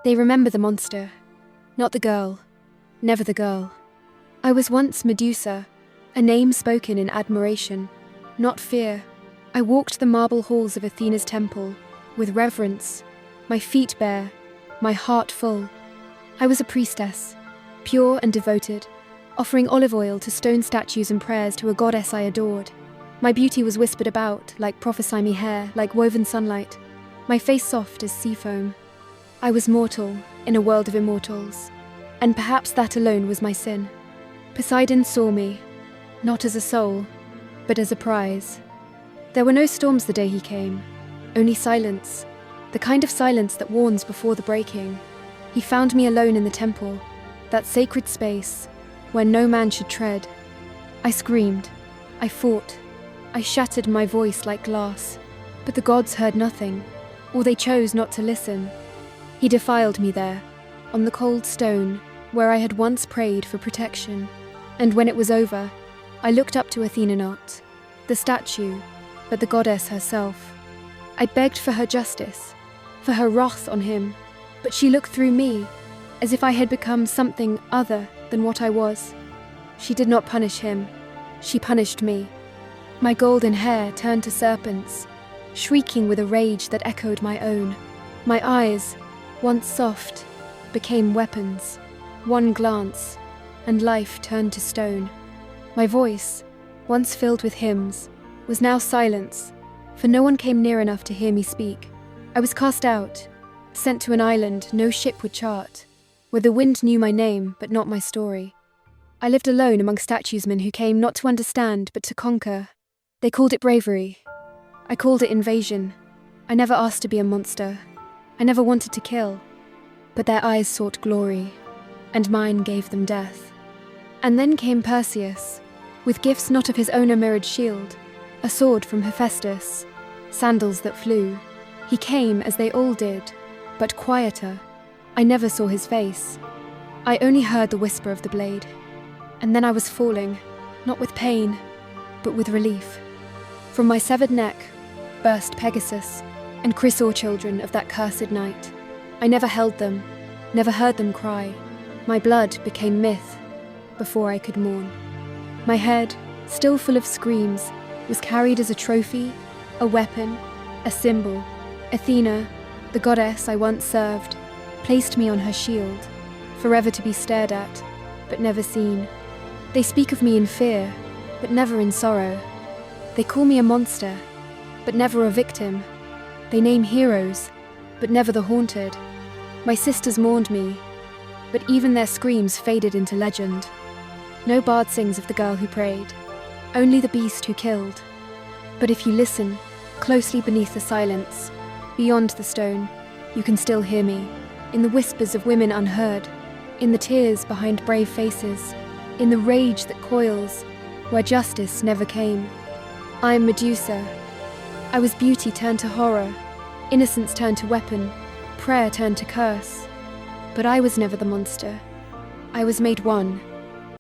They remember the monster, not the girl, never the girl. I was once Medusa, a name spoken in admiration, not fear. I walked the marble halls of Athena's temple with reverence, my feet bare, my heart full. I was a priestess, pure and devoted, offering olive oil to stone statues and prayers to a goddess I adored. My beauty was whispered about, like prophesy me hair, like woven sunlight, my face soft as sea foam. I was mortal in a world of immortals, and perhaps that alone was my sin. Poseidon saw me, not as a soul, but as a prize. There were no storms the day he came, only silence, the kind of silence that warns before the breaking. He found me alone in the temple, that sacred space where no man should tread. I screamed, I fought, I shattered my voice like glass, but the gods heard nothing, or they chose not to listen. He defiled me there, on the cold stone, where I had once prayed for protection. And when it was over, I looked up to Athena not, the statue, but the goddess herself. I begged for her justice, for her wrath on him, but she looked through me, as if I had become something other than what I was. She did not punish him, she punished me. My golden hair turned to serpents, shrieking with a rage that echoed my own. My eyes, once soft, became weapons. One glance, and life turned to stone. My voice, once filled with hymns, was now silence, for no one came near enough to hear me speak. I was cast out, sent to an island no ship would chart, where the wind knew my name but not my story. I lived alone among statuesmen who came not to understand but to conquer. They called it bravery. I called it invasion. I never asked to be a monster. I never wanted to kill. But their eyes sought glory, and mine gave them death. And then came Perseus, with gifts not of his own a mirrored shield, a sword from Hephaestus, sandals that flew. He came as they all did, but quieter. I never saw his face. I only heard the whisper of the blade. And then I was falling, not with pain, but with relief. From my severed neck burst Pegasus and Chrysaor children of that cursed night. I never held them, never heard them cry. My blood became myth before I could mourn. My head, still full of screams, was carried as a trophy, a weapon, a symbol. Athena, the goddess I once served, placed me on her shield, forever to be stared at, but never seen. They speak of me in fear, but never in sorrow. They call me a monster, but never a victim. They name heroes, but never the haunted. My sisters mourned me, but even their screams faded into legend. No bard sings of the girl who prayed, only the beast who killed. But if you listen, closely beneath the silence, beyond the stone, you can still hear me, in the whispers of women unheard, in the tears behind brave faces, in the rage that coils, where justice never came. I am Medusa. I was beauty turned to horror, innocence turned to weapon, prayer turned to curse. But I was never the monster. I was made one